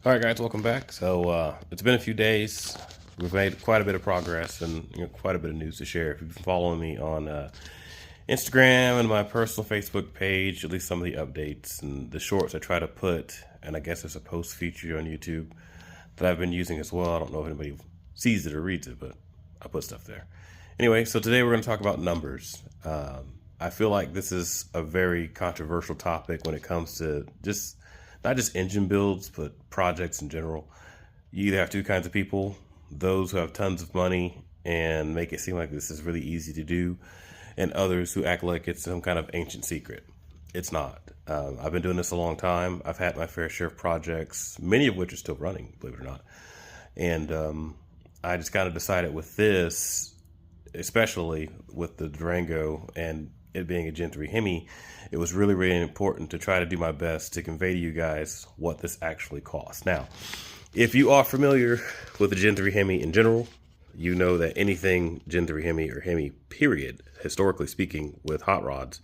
All right, guys, welcome back. So it's been a few days. We've made quite a bit of progress and quite a bit of news to share. If you've been following me on Instagram and my personal Facebook page, at least some of the updates and the shorts I try to put, and I guess there's a post feature on YouTube that I've been using as well. I don't know if anybody sees it or reads it, but I put stuff there. Anyway, so today we're going to talk about numbers. I feel like this is a very controversial topic when it comes to not just engine builds, but projects in general. You either have two kinds of people: those who have tons of money and make it seem like this is really easy to do, and others who act like it's some kind of ancient secret. It's not. I've been doing this a long time. I've had my fair share of projects, many of which are still running, believe it or not. And I just kind of decided with this, especially with the Durango and it being a Gen 3 Hemi, it was really, really important to try to do my best to convey to you guys what this actually costs. Now, if you are familiar with the Gen 3 Hemi in general, you know that anything Gen 3 Hemi or Hemi period, historically speaking, with hot rods,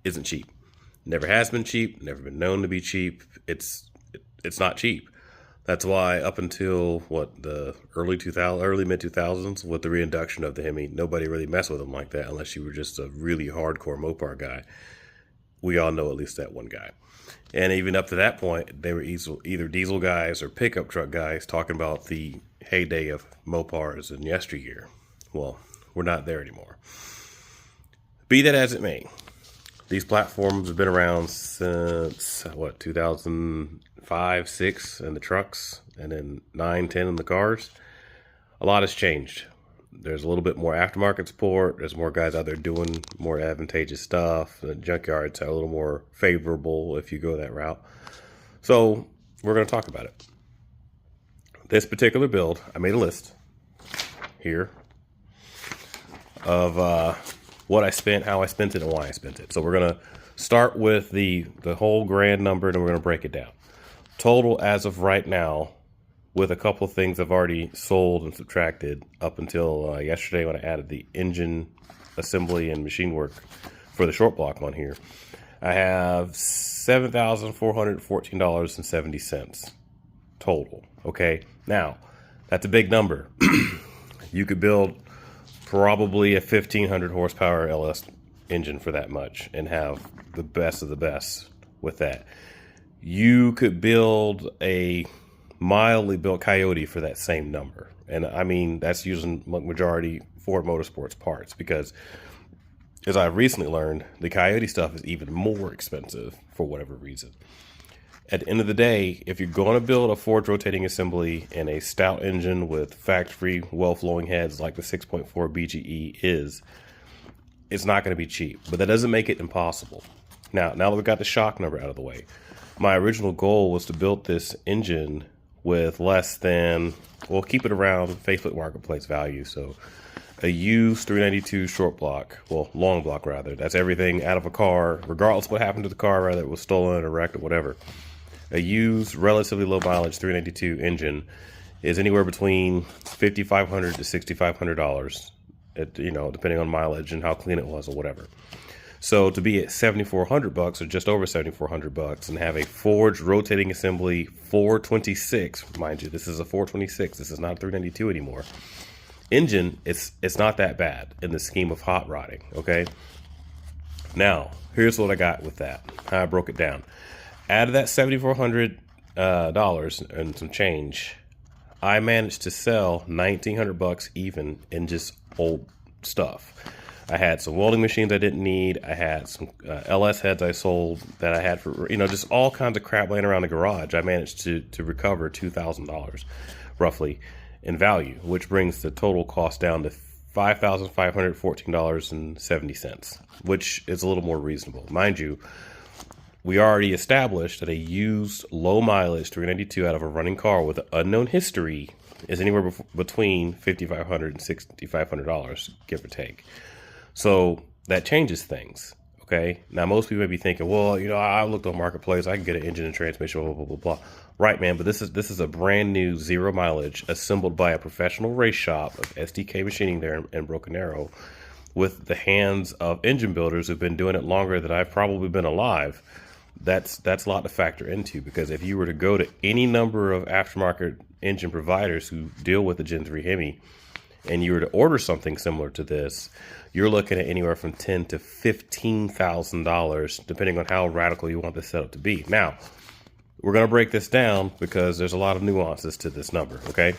isn't cheap. Never has been cheap, never been known to be cheap. It's not cheap. That's why up until the early mid 2000s, with the reintroduction of the Hemi, nobody really messed with them like that unless you were just a really hardcore Mopar guy. We all know at least that one guy. And even up to that point, they were either diesel guys or pickup truck guys talking about the heyday of Mopars and yesteryear. Well, we're not there anymore. Be that as it may, these platforms have been around since 2005, 6 in the trucks, and then 9, 10 in the cars. A lot has changed. There's a little bit more aftermarket support. There's more guys out there doing more advantageous stuff. The junkyards are a little more favorable if you go that route. So we're going to talk about it. This particular build, I made a list here of what I spent, how I spent it, and why I spent it. So we're going to start with the whole grand number, and then we're going to break it down. Total as of right now, with a couple of things I've already sold and subtracted up until yesterday when I added the engine assembly and machine work for the short block on here, I have $7,414.70 total. Okay, now that's a big number. You could build probably a 1,500 horsepower LS engine for that much and have the best of the best with that. You could build a mildly built Coyote for that same number. And I mean, that's using majority Ford Motorsports parts, because as I've recently learned, the Coyote stuff is even more expensive for whatever reason. At the end of the day, if you're going to build a forged rotating assembly and a stout engine with factory well-flowing heads like the 6.4 BGE is, it's not going to be cheap, but that doesn't make it impossible. Now that we've got the shock number out of the way, my original goal was to build this engine with less than, we'll keep it around Facebook Marketplace value. So a used 392 short block, well, long block rather, that's everything out of a car, regardless of what happened to the car, whether it was stolen or wrecked or whatever. A used, relatively low mileage 392 engine is anywhere between $5,500 to $6,500, depending on mileage and how clean it was or whatever. So to be at $7,400 or just over $7,400 and have a forged rotating assembly 426, mind you, this is a 426. This is not a 392 anymore. Engine, it's not that bad in the scheme of hot rodding. Okay. Now here's what I got with that. How I broke it down. Out of that $7,400 and some change, I managed to sell $1,900 even in just old stuff. I had some welding machines I didn't need. I had some LS heads I sold that I had for, just all kinds of crap laying around the garage. I managed to recover $2,000 roughly in value, which brings the total cost down to $5,514.70, which is a little more reasonable. Mind you, we already established that a used low mileage 392 out of a running car with unknown history is anywhere between $5,500 and $6,500, give or take. So that changes things. Okay. Now, most people may be thinking, well, I looked on Marketplace, I can get an engine and transmission, blah, blah, blah, blah. Right, man. But this is a brand new 0 mileage assembled by a professional race shop of SDK Machining there in Broken Arrow, with the hands of engine builders who've been doing it longer than I've probably been alive. that's a lot to factor into, because if you were to go to any number of aftermarket engine providers who deal with the Gen 3 Hemi, and you were to order something similar to this, you're looking at anywhere from $10,000 to $15,000, depending on how radical you want this setup to be. Now, we're going to break this down because there's a lot of nuances to this number, okay?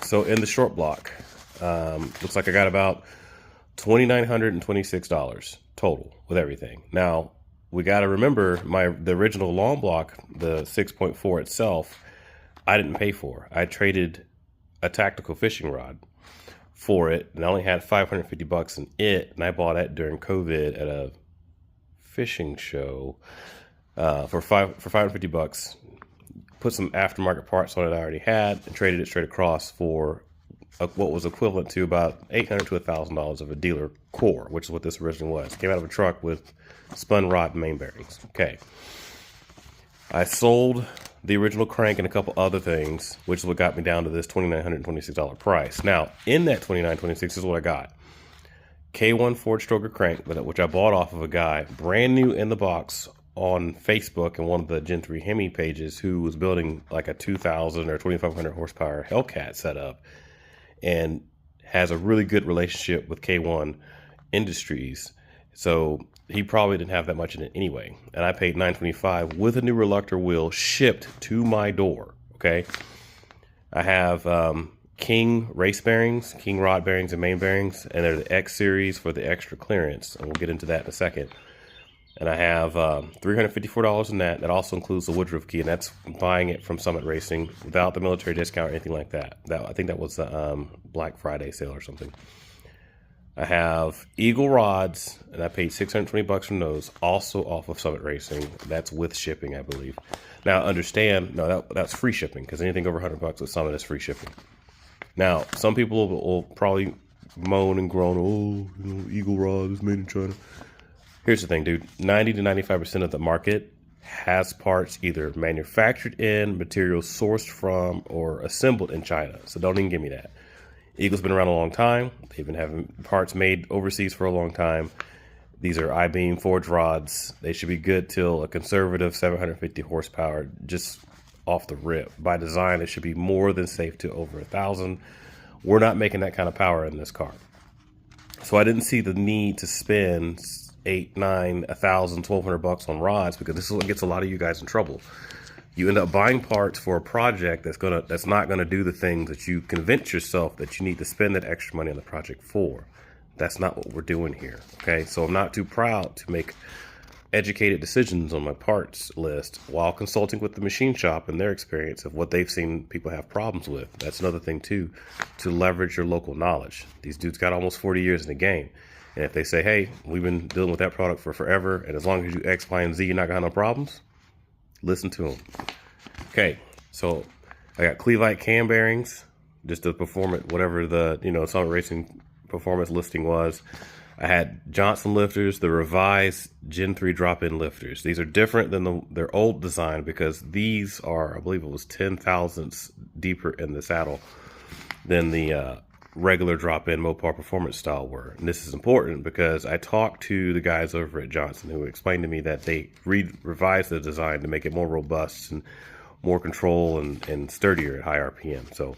So in the short block, looks like I got about $2,926 total with everything. Now, we got to remember the original long block, the 6.4 itself, I didn't pay for. I traded a tactical fishing rod for it, and I only had $550 in it, and I bought it during COVID at a fishing show for $550. Put some aftermarket parts on it I already had, and traded it straight across for what was equivalent to about $800 to $1,000 of a dealer core, which is what this originally was. Came out of a truck with spun rod and main bearings. Okay, I sold the original crank and a couple other things, which is what got me down to this $2,926 price. Now, in that $2,926 is what I got. K1 Ford Stroker crank, which I bought off of a guy, brand new in the box, on Facebook and one of the Gen 3 Hemi pages, who was building like a 2,000 or 2,500 horsepower Hellcat setup, and has a really good relationship with K1 Industries. So he probably didn't have that much in it anyway. And I paid $925 with a new reluctor wheel shipped to my door. Okay. I have King race bearings, King rod bearings and main bearings, and they're the X series for the extra clearance. And we'll get into that in a second. And I have $354 in that. That also includes the Woodruff key, and that's buying it from Summit Racing without the military discount or anything like that. I think that was the Black Friday sale or something. I have Eagle rods, and I paid $620 from those, also off of Summit Racing. That's with shipping, I believe. Now, understand, no, that's free shipping, because anything over $100 with Summit is free shipping. Now, some people will probably moan and groan, oh, Eagle rod is made in China. Here's the thing, dude. 90 to 95% of the market has parts either manufactured in, materials sourced from, or assembled in China. So don't even give me that. Eagle's been around a long time. They've been having parts made overseas for a long time. These are I-beam forged rods. They should be good till a conservative 750 horsepower, just off the rip. By design, it should be more than safe to over 1,000. We're not making that kind of power in this car. So I didn't see the need to spend $800, $900, $1,000, $1,200 on rods, because this is what gets a lot of you guys in trouble. You end up buying parts for a project that's not gonna do the things that you convince yourself that you need to spend that extra money on the project for. That's not what we're doing here. Okay, so I'm not too proud to make educated decisions on my parts list while consulting with the machine shop and their experience of what they've seen people have problems with. That's another thing too, to leverage your local knowledge. These dudes got almost 40 years in the game. And if they say, hey, we've been dealing with that product for forever, and as long as you X, Y, and Z, you're not gonna have no problems, listen to them. Okay, so I got Cleveland cam bearings, just the performance, whatever the, Summit Racing performance listing was. I had Johnson lifters, the revised Gen 3 drop-in lifters. These are different than their old design, because these are, I believe it was 10 thousandths deeper in the saddle than the regular drop-in Mopar performance style were. And this is important because I talked to the guys over at Johnson who explained to me that they revised the design to make it more robust and more control and sturdier at high RPM. So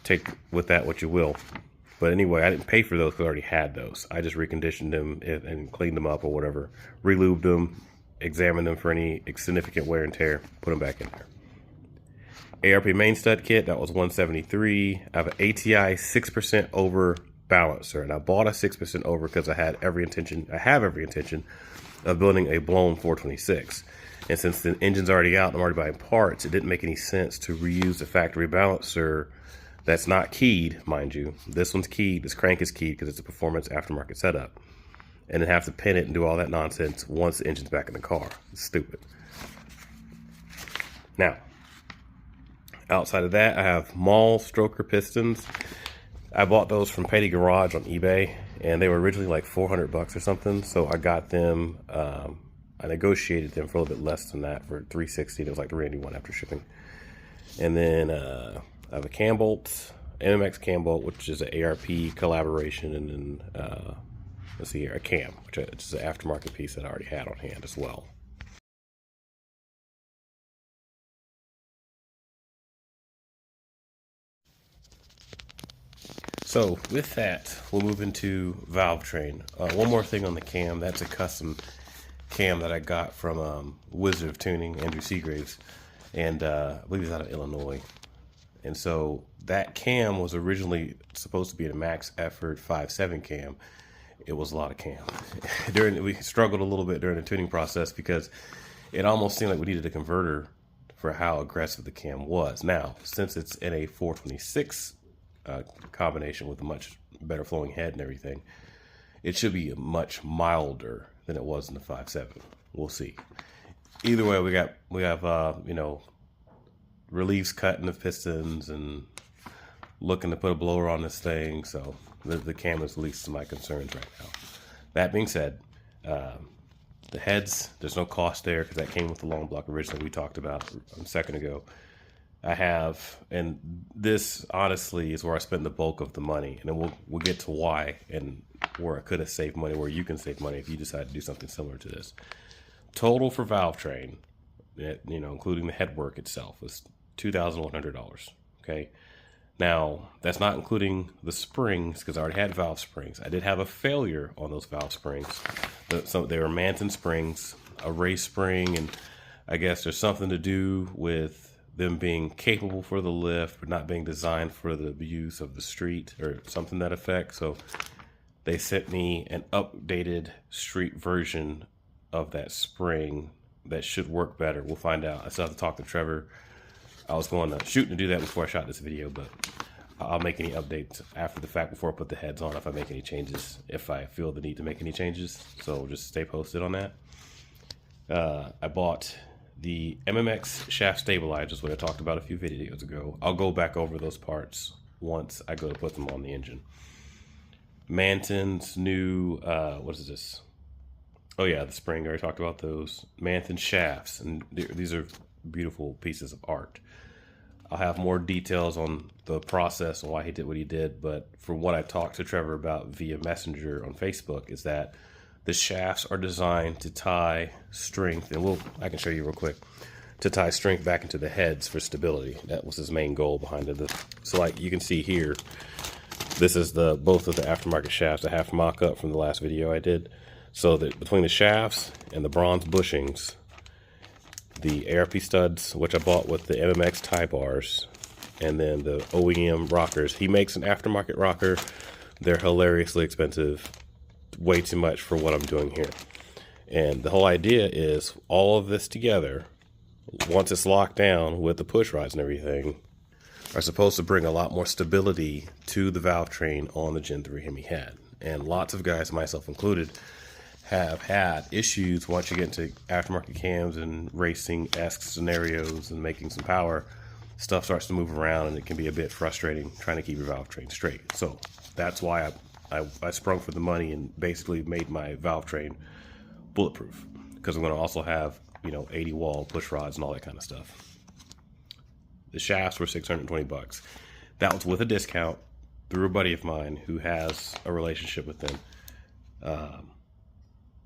take with that what you will. But anyway, I didn't pay for those because I already had those. I just reconditioned them and cleaned them up or whatever, relubed them, examined them for any significant wear and tear, put them back in there. ARP main stud kit, that was $173. I have an ATI 6% over balancer, and I bought a 6% over because I have every intention of building a blown 426. And since the engine's already out and I'm already buying parts, it didn't make any sense to reuse the factory balancer that's not keyed, mind you. This one's keyed, this crank is keyed because it's a performance aftermarket setup. And then have to pin it and do all that nonsense once the engine's back in the car. It's stupid. Now, outside of that, I have Mall stroker pistons. I bought those from Petty Garage on eBay, and they were originally like $400 or something. So I got them, I negotiated them for a little bit less than that for $360. It was like $381 after shipping. And then I have a cam bolt, MMX cam bolt, which is an ARP collaboration, and then let's see here, a cam, which is an aftermarket piece that I already had on hand as well. So with that, we'll move into valve train. One more thing on the cam. That's a custom cam that I got from Wizard of Tuning, Andrew Seagraves, and I believe he's out of Illinois. And so that cam was originally supposed to be a max effort 5.7 cam. It was a lot of cam. We struggled a little bit during the tuning process because it almost seemed like we needed a converter for how aggressive the cam was. Now, since it's in a 426 combination with a much better flowing head and everything, it should be much milder than it was in the 5.7. We'll see. Either way, we have you know, reliefs cutting the pistons and looking to put a blower on this thing. So the cam is the least of my concerns right now. That being said, the heads, there's no cost there because that came with the long block originally we talked about a second ago. I have, and this honestly is where I spend the bulk of the money, and then we'll get to why and where I could have saved money, where you can save money if you decide to do something similar to this. Total for valve train, you know, including the head work itself, was $2,100. Okay, now that's not including the springs because I already had valve springs. I did have a failure on those valve springs. So they were Manton springs, a race spring, and I guess there's something to do with them being capable for the lift but not being designed for the use of the street or something to that effect. So they sent me an updated street version of that spring that should work better. We'll find out. I still have to talk to Trevor. I was going to shoot to do that before I shot this video, but I'll make any updates after the fact before I put the heads on if I make any changes, if I feel the need to make any changes. So just stay posted on that. I bought the MMX shaft stabilizers, what I talked about a few videos ago. I'll go back over those parts once I go to put them on the engine. Manton's new, what is this? Oh yeah, the spring, I already talked about those. Manton shafts, and these are beautiful pieces of art. I'll have more details on the process and why he did what he did, but from what I talked to Trevor about via Messenger on Facebook is that the shafts are designed to tie strength, and I can show you real quick, to tie strength back into the heads for stability. That was his main goal behind it. So like you can see here, this is both of the aftermarket shafts, a half mock-up from the last video I did. So that between the shafts and the bronze bushings, the ARP studs, which I bought with the MMX tie bars, and then the OEM rockers. He makes an aftermarket rocker. They're hilariously expensive. Way too much for what I'm doing here. And the whole idea is all of this together, once it's locked down with the push rods and everything, are supposed to bring a lot more stability to the valve train on the Gen 3 Hemi head. And lots of guys, myself included, have had issues once you get into aftermarket cams and racing-esque scenarios and making some power. Stuff starts to move around and it can be a bit frustrating trying to keep your valve train straight. So that's why I sprung for the money and basically made my valve train bulletproof, because I'm going to also have, you know, 80 wall push rods and all that kind of stuff. The shafts were $620. That was with a discount through a buddy of mine who has a relationship with them.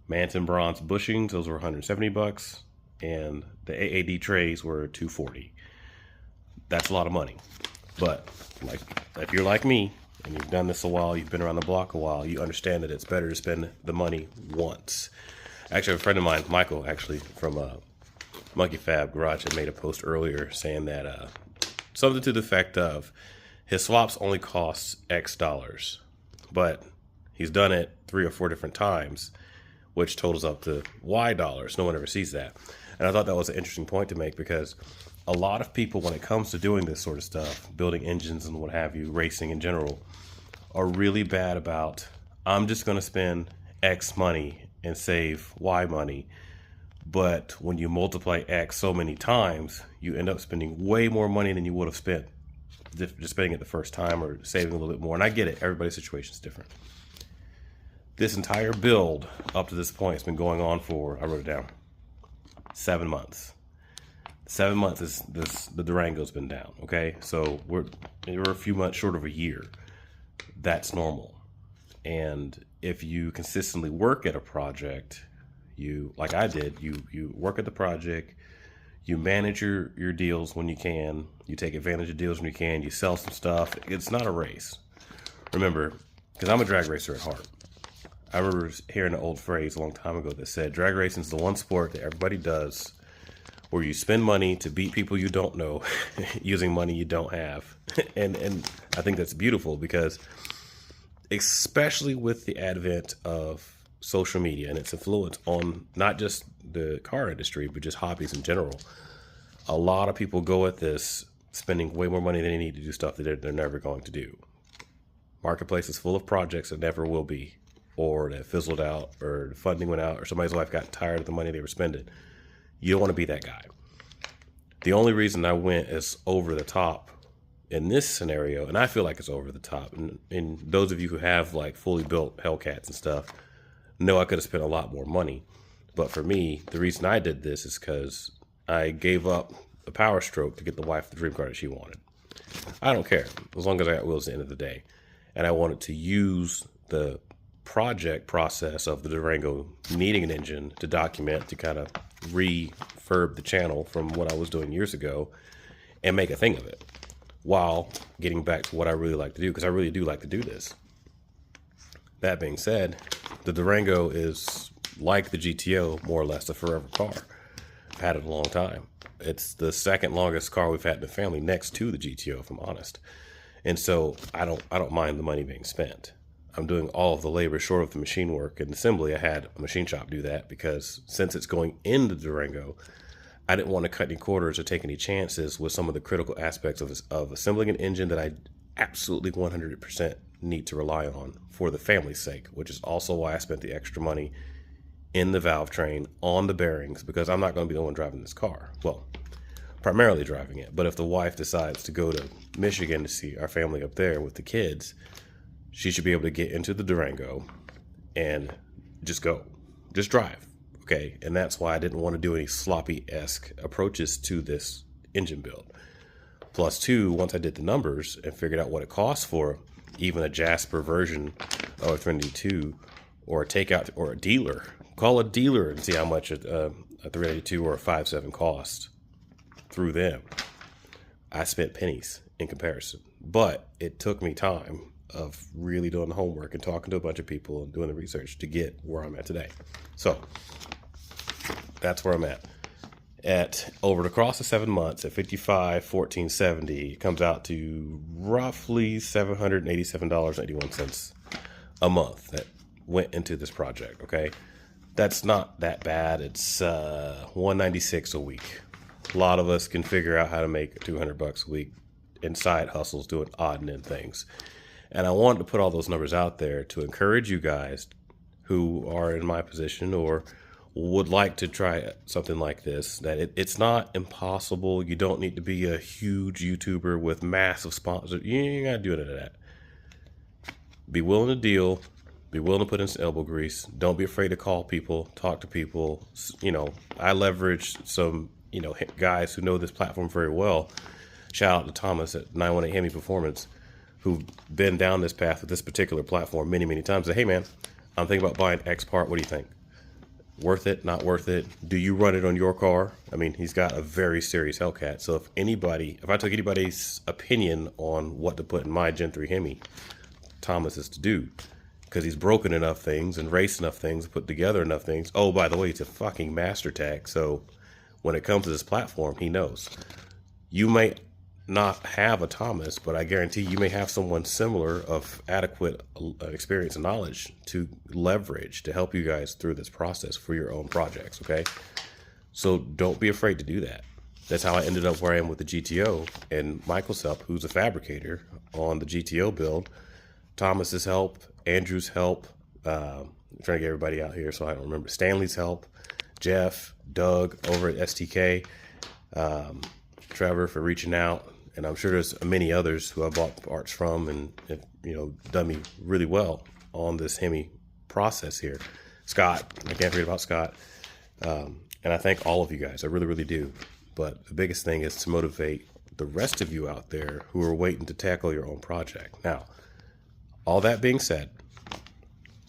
Manton bronze bushings, those were $170, and the AAD trays were $240. That's a lot of money, but like if you're like me and you've done this a while, you've been around the block a while, you understand that it's better to spend the money once. Actually, a friend of mine, Michael, actually from Monkey Fab Garage, had made a post earlier saying that something to the effect of his swaps only cost X dollars, but he's done it 3 or 4 different times, which totals up to Y dollars. No one ever sees that. And I thought that was an interesting point to make, because a lot of people, when it comes to doing this sort of stuff, building engines and what have you, racing in general, are really bad about, I'm just going to spend X money and save Y money. But when you multiply X so many times, you end up spending way more money than you would have spent just spending it the first time or saving a little bit more. And I get it. Everybody's situation is different. This entire build up to this point has been going on for, I wrote it down, 7 months. 7 months is the Durango's been down. Okay, so we're a few months short of a year. That's normal. And if you consistently work at a project, you, like I did, you work at the project, you manage your deals when you can, you take advantage of deals when you can, you sell some stuff. It's not a race, remember, because I'm a drag racer at heart, I remember hearing an old phrase a long time ago that said, drag racing is the one sport that everybody does where you spend money to beat people you don't know using money you don't have. And I think that's beautiful because especially with the advent of social media and its influence on not just the car industry, but just hobbies in general, a lot of people go at this spending way more money than they need to do stuff that they're never going to do. Marketplace is full of projects that never will be, or that fizzled out, or the funding went out, or somebody's wife got tired of the money they were spending. You don't want to be that guy. The only reason I went as over the top in this scenario, and I feel like it's over the top, and those of you who have like fully built Hellcats and stuff know I could have spent a lot more money. But for me, the reason I did this is because I gave up a power stroke to get the wife the dream car that she wanted. I don't care, as long as I got wheels at the end of the day. And I wanted to use the project process of the Durango needing an engine to document, to kind of refurb the channel from what I was doing years ago and make a thing of it, while getting back to what I really like to do, because I really do like to do this. That being said, the Durango is like the GTO, more or less a forever car. I've had it a long time. It's the second longest car we've had in the family, next to the GTO, if I'm honest. And so I don't mind the money being spent. I'm doing all of the labor short of the machine work and assembly. I had a machine shop do that because since it's going into Durango, I didn't want to cut any corners or take any chances with some of the critical aspects of assembling an engine that I absolutely 100% need to rely on for the family's sake, which is also why I spent the extra money in the valve train, on the bearings, because I'm not going to be the one driving this car. Well, primarily driving it, but if the wife decides to go to Michigan to see our family up there with the kids, she should be able to get into the Durango and just go, just drive, okay? And that's why I didn't want to do any sloppy-esque approaches to this engine build. Plus two, once I did the numbers and figured out what it costs for even a Jasper version of a 392, or a takeout, or a dealer, call a dealer and see how much a 392 or a 5.7 cost through them. I spent pennies in comparison, but it took me time of really doing the homework and talking to a bunch of people and doing the research to get where I'm at today. So that's where I'm at. At over the course of 7 months at $55,470, it comes out to roughly $787.81 a month that went into this project. Okay, that's not that bad. It's $196 a week. A lot of us can figure out how to make $200 a week in side hustles doing odd and end things. And I wanted to put all those numbers out there to encourage you guys who are in my position or would like to try something like this, that it's not impossible. You don't need to be a huge YouTuber with massive sponsors. You ain't got to do any of that. Be willing to deal. Be willing to put in some elbow grease. Don't be afraid to call people, talk to people. You know, I leverage some, guys who know this platform very well. Shout out to Thomas at 918 Hemi Performance, who've been down this path with this particular platform many, many times. Say, hey man, I'm thinking about buying X part. What do you think? Worth it? Not worth it? Do you run it on your car? I mean, he's got a very serious Hellcat. So if I took anybody's opinion on what to put in my Gen 3 Hemi, Thomas is to do, because he's broken enough things and raced enough things and put together enough things. Oh, by the way, it's a fucking master tech. So when it comes to this platform, he knows. You may not have a Thomas, but I guarantee you may have someone similar of adequate experience and knowledge to leverage to help you guys through this process for your own projects. Okay, so don't be afraid to do that. That's how I ended up where I am with the GTO, and Michael's help, who's a fabricator on the GTO build, Thomas's help, Andrew's help, I'm trying to get everybody out here so I don't remember, Stanley's help, Jeff, Doug over at STK, Trevor for reaching out, and I'm sure there's many others who I bought parts from and have, done me really well on this Hemi process here. Scott, I can't forget about Scott, and I thank all of you guys. I really, really do. But the biggest thing is to motivate the rest of you out there who are waiting to tackle your own project. Now, all that being said,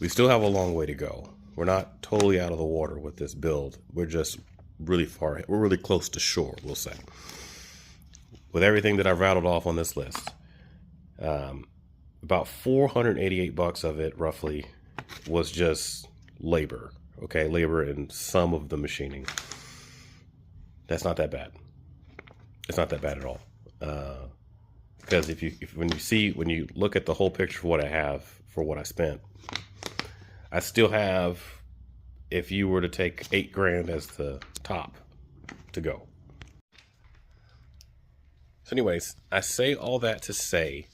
we still have a long way to go. We're not totally out of the water with this build. We're just really far. We're really close to shore, we'll say. With everything that I've rattled off on this list, about 488 bucks of it roughly was just labor. Okay, labor and some of the machining. That's not that bad. It's not that bad at all. Because when you look at the whole picture for what I have, for what I spent, I still have, if you were to take $8,000 as the top to go. So anyways, I say all that to say,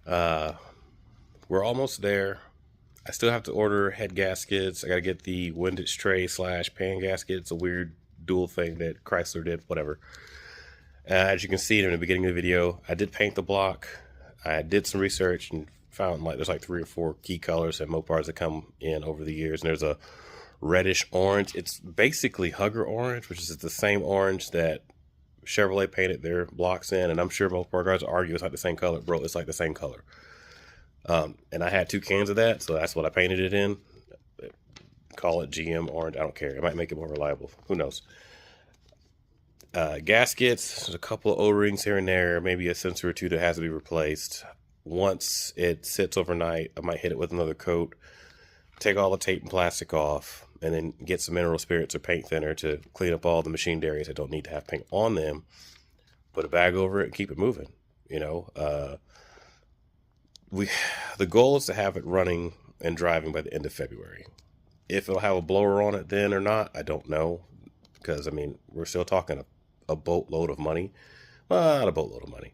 we're almost there. I still have to order head gaskets. I got to get the windage tray / pan gasket. It's a weird dual thing that Chrysler did, whatever. As you can see in the beginning of the video, I did paint the block. I did some research and found there's like 3 or 4 key colors and Mopars that come in over the years. And there's a reddish orange. It's basically Hugger orange, which is the same orange that Chevrolet painted their blocks in. And I'm sure Mopar guys argue it's like the same color. Bro, it's like the same color. And I had 2 cans of that, so that's what I painted it in. Call it GM orange. I don't care. It might make it more reliable. Who knows? Gaskets, there's a couple of O-rings here and there, maybe a sensor or 2 that has to be replaced. Once it sits overnight, I might hit it with another coat, take all the tape and plastic off, and then get some mineral spirits or paint thinner to clean up all the machined areas that don't need to have paint on them. Put a bag over it and keep it moving. You know, the goal is to have it running and driving by the end of February. If it'll have a blower on it then or not, I don't know. Because, I mean, we're still talking a boatload of money. Well, not a boatload of money.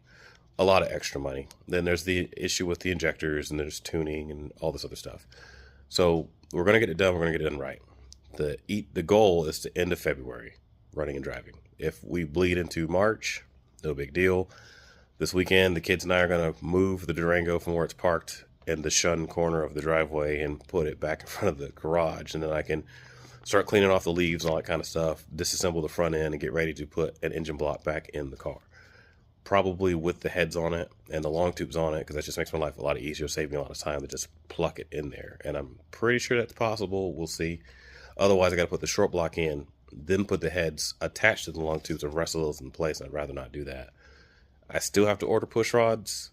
A lot of extra money. Then there's the issue with the injectors, and there's tuning and all this other stuff. So we're going to get it done. We're going to get it done right. The goal is to end of February, running and driving. If we bleed into March, no big deal. This weekend, the kids and I are going to move the Durango from where it's parked in the shun corner of the driveway and put it back in front of the garage. And then I can start cleaning off the leaves and all that kind of stuff, disassemble the front end, and get ready to put an engine block back in the car. Probably with the heads on it and the long tubes on it, because that just makes my life a lot easier, save me a lot of time to just pluck it in there. And I'm pretty sure that's possible. We'll see. Otherwise, I got to put the short block in, then put the heads attached to the long tubes and wrestle those in place. I'd rather not do that. I still have to order push rods.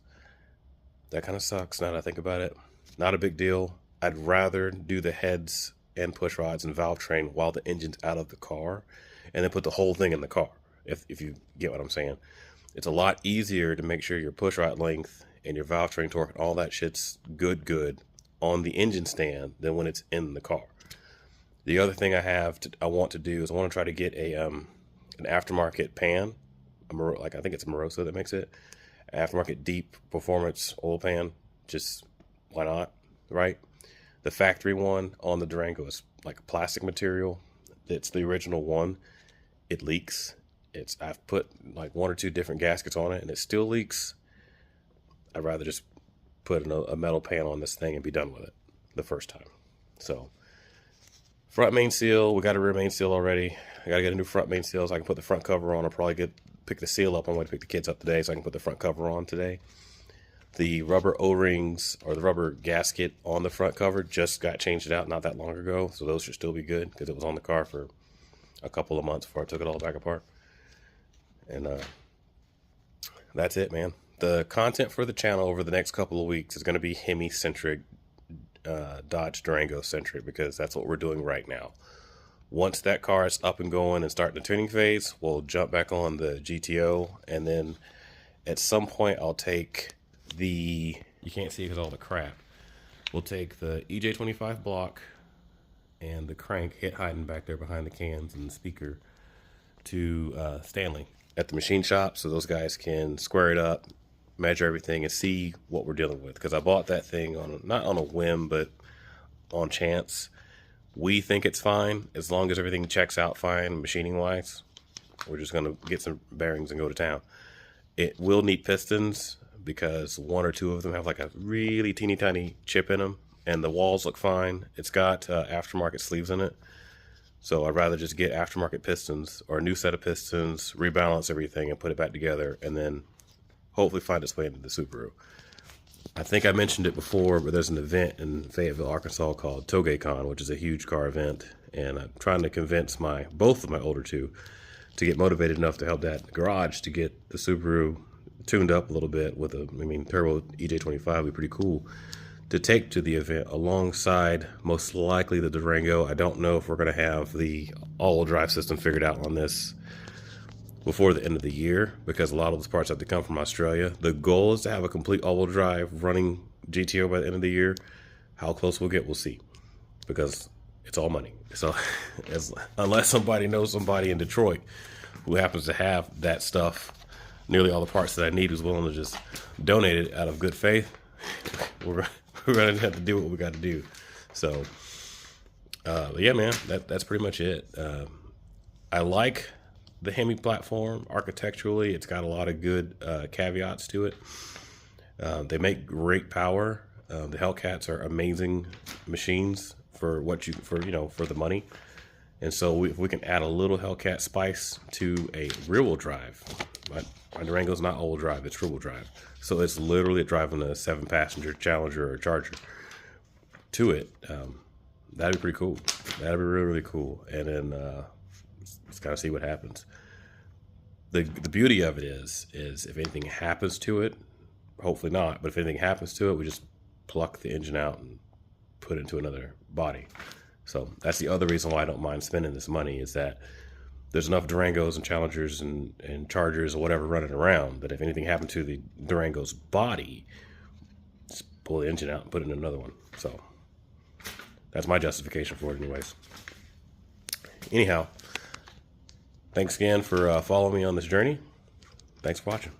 That kind of sucks now that I think about it. Not a big deal. I'd rather do the heads and push rods and valve train while the engine's out of the car, and then put the whole thing in the car, if you get what I'm saying. It's a lot easier to make sure your push rod length and your valve train torque and all that shit's good on the engine stand than when it's in the car. The other thing I want to do is I want to try to get an aftermarket pan. I think it's Moroso that makes it. Aftermarket deep performance oil pan. Just why not, right? The factory one on the Durango is like a plastic material. It's the original one. It leaks. I've put like 1 or 2 different gaskets on it and it still leaks. I'd rather just put a metal pan on this thing and be done with it the first time. So front main seal, we got a rear main seal already. I got to get a new front main seal so I can put the front cover on. I'll probably pick the seal up. I'm going to pick the kids up today so I can put the front cover on today. The rubber O-rings or the rubber gasket on the front cover just got changed out not that long ago. So those should still be good because it was on the car for a couple of months before I took it all back apart. And that's it, man. The content for the channel over the next couple of weeks is going to be Hemi-centric, Dodge Durango-centric, because that's what we're doing right now. Once that car is up and going and starting the tuning phase, we'll jump back on the GTO, and then at some point I'll take you can't see because all the crap. We'll take the EJ25 block and the crank hiding back there behind the cans and the speaker to Stanley at the machine shop, so those guys can square it up, measure everything, and see what we're dealing with. Because I bought that thing not on a whim, but on chance. We think it's fine as long as everything checks out fine machining wise. We're just gonna get some bearings and go to town. It will need pistons because 1 or 2 of them have like a really teeny tiny chip in them, and the walls look fine. It's got aftermarket sleeves in it. So I'd rather just get aftermarket pistons or a new set of pistons, rebalance everything and put it back together, and then hopefully find its way into the Subaru. I think I mentioned it before, but there's an event in Fayetteville, Arkansas called TogeCon, which is a huge car event, and I'm trying to convince both of my older 2 to get motivated enough to help that garage to get the Subaru tuned up a little bit with turbo EJ25 would be pretty cool to take to the event alongside most likely the Durango. I don't know if we're going to have the all-wheel drive system figured out on this before the end of the year, because a lot of those parts have to come from Australia. The goal is to have a complete all-wheel drive running GTO by the end of the year. How close we'll get, we'll see, because it's all money. So unless somebody knows somebody in Detroit who happens to have that stuff, nearly all the parts that I need, who's willing to just donate it out of good faith, we're going to have to do what we got to do. So, but yeah, man, that's pretty much it. I like the Hemi platform architecturally. It's got a lot of good caveats to it. They make great power. The Hellcats are amazing machines for for the money. And so if we can add a little Hellcat spice to a rear-wheel drive, my Durango's not all-wheel drive, it's rear-wheel drive. So it's literally driving a 7-passenger Challenger or Charger to it. That'd be pretty cool. That'd be really, really cool. And then let's kind of see what happens. The beauty of it is if anything happens to it, hopefully not, but if anything happens to it, we just pluck the engine out and put it into another body. So that's the other reason why I don't mind spending this money, is that there's enough Durangos and Challengers and Chargers or whatever running around that if anything happened to the Durango's body, just pull the engine out and put it in another one. So that's my justification for it anyways. Anyhow, thanks again for following me on this journey. Thanks for watching.